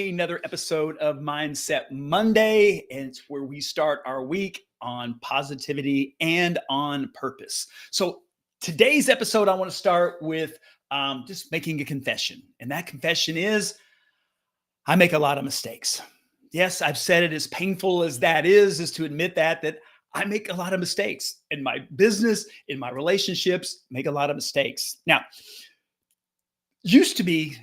another episode of Mindset Monday, and it's where we start our week on positivity and on purpose. So today's episode, I want to start with just making a confession. And that confession is I make a lot of mistakes. Yes, I've said it, as painful as that is to admit that I make a lot of mistakes in my business, in my relationships, make a lot of mistakes. Now, used to be,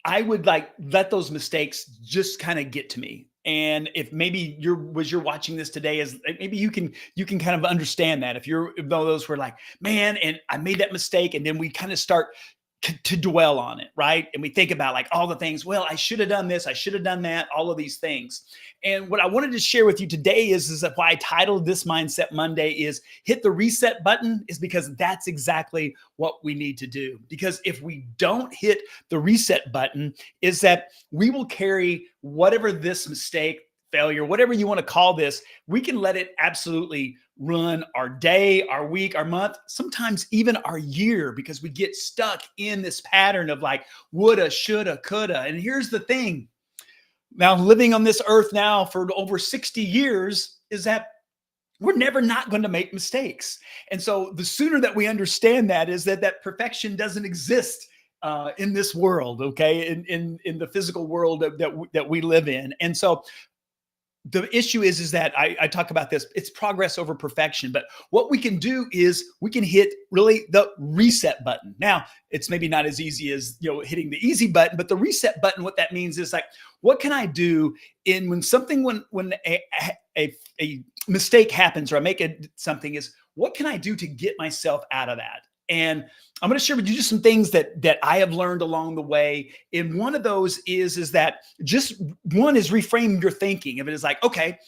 I would let those mistakes just kind of get to me. And if maybe you're watching this today, is maybe you can kind of understand that if you're one of those who are like, man, and I made that mistake, and then we kind of start to dwell on it, right? And we think about like all the things, well, I should have done this, I should have done that, all of these things. And what I wanted to share with you today is that why I titled this Mindset Monday is hit the reset button, is because that's exactly what we need to do. Because if we don't hit the reset button, is that we will carry whatever this mistake, failure, whatever you want to call this, we can let it absolutely run our day, our week, our month, sometimes even our year, because we get stuck in this pattern of like woulda, shoulda, coulda. And here's the thing. Now, living on this earth now for over 60 years is that we're never not going to make mistakes. And so the sooner that we understand that is that perfection doesn't exist in this world, okay, in the physical world that we live in. And so the issue is that I talk about this, it's progress over perfection. But what we can do is we can hit really the reset button. Now, it's maybe not as easy as, hitting the easy button, but the reset button, what that means is like, what can I do when a mistake happens, or I make something, is what can I do to get myself out of that? And I'm going to share with you just some things that I have learned along the way. And one of those is that just one is reframe your thinking. If it is like, okay,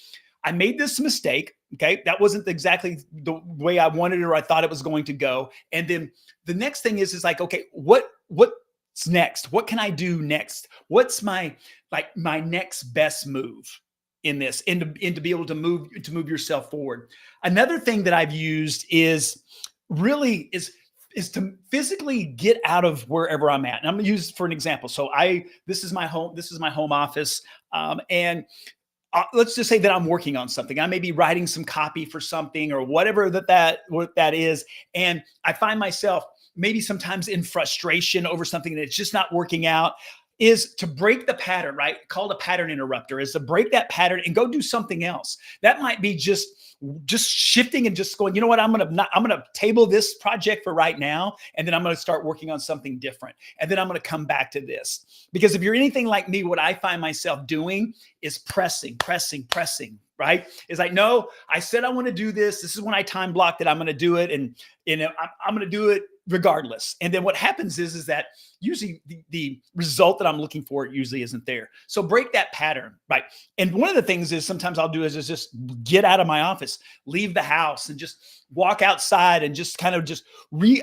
I made this mistake. Okay. That wasn't exactly the way I wanted it or I thought it was going to go. And then the next thing is like, okay, what's next? What can I do next? What's my next best move in this, and to be able to move yourself forward. Another thing that I've used is to physically get out of wherever I'm at. And I'm going to use for an example. So this is my home office. And let's just say that I'm working on something. I may be writing some copy for something or whatever what that is. And I find myself maybe sometimes in frustration over something that it's just not working out. Is to break the pattern, right? Called a pattern interrupter, is to break that pattern and go do something else. That might be just shifting and just going, you know what, I'm going to table this project for right now. And then I'm going to start working on something different. And then I'm going to come back to this. Because if you're anything like me, what I find myself doing is pressing, right? It's like, no, I said I want to do this. This is when I time blocked it. I'm going to do it. And I'm going to do it regardless. And then what happens is that usually the result that I'm looking for usually isn't there. So break that pattern, right? And one of the things is sometimes I'll do is just get out of my office, leave the house, and just walk outside and just kind of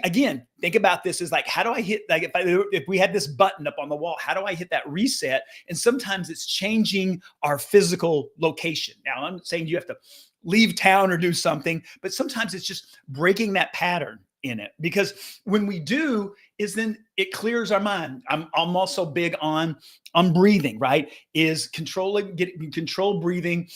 again, think about this is like, how do I hit, like if we had this button up on the wall, how do I hit that reset? And sometimes it's changing our physical location. Now, I'm not saying you have to leave town or do something, but sometimes it's just breaking that pattern in it, because when we do is then it clears our mind. I'm also big on breathing, right? Is getting controlled breathing,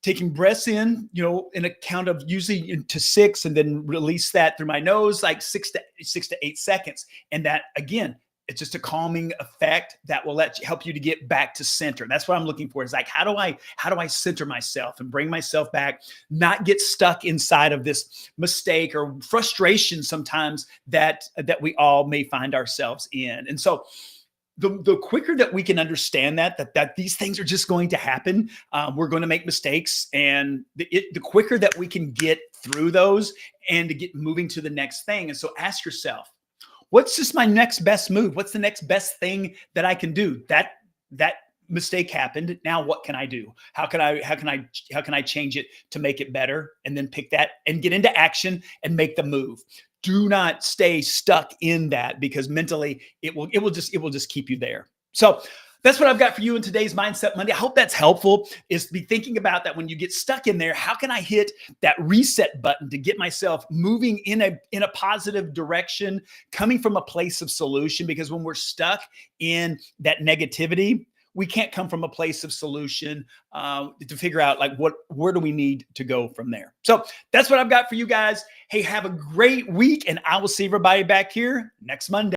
taking breaths in, in a count of usually to 6, and then release that through my nose, like 6 to 8 seconds. And that, again, it's just a calming effect that will help you to get back to center. That's what I'm looking for. Is like, how do I center myself and bring myself back, not get stuck inside of this mistake or frustration sometimes that we all may find ourselves in. And so the quicker that we can understand that these things are just going to happen, we're going to make mistakes, and the quicker that we can get through those and to get moving to the next thing. And so ask yourself, what's just my next best move? What's the next best thing that I can do? That mistake happened. Now what can I do? How can I change it to make it better? And then pick that and get into action and make the move. Do not stay stuck in that, because mentally it will just keep you there. So that's what I've got for you in today's Mindset Monday. I hope that's helpful, is to be thinking about that when you get stuck in there, how can I hit that reset button to get myself moving in a positive direction, coming from a place of solution? Because when we're stuck in that negativity, we can't come from a place of solution to figure out like where do we need to go from there. So that's what I've got for you guys. Hey, have a great week, and I will see everybody back here next Monday.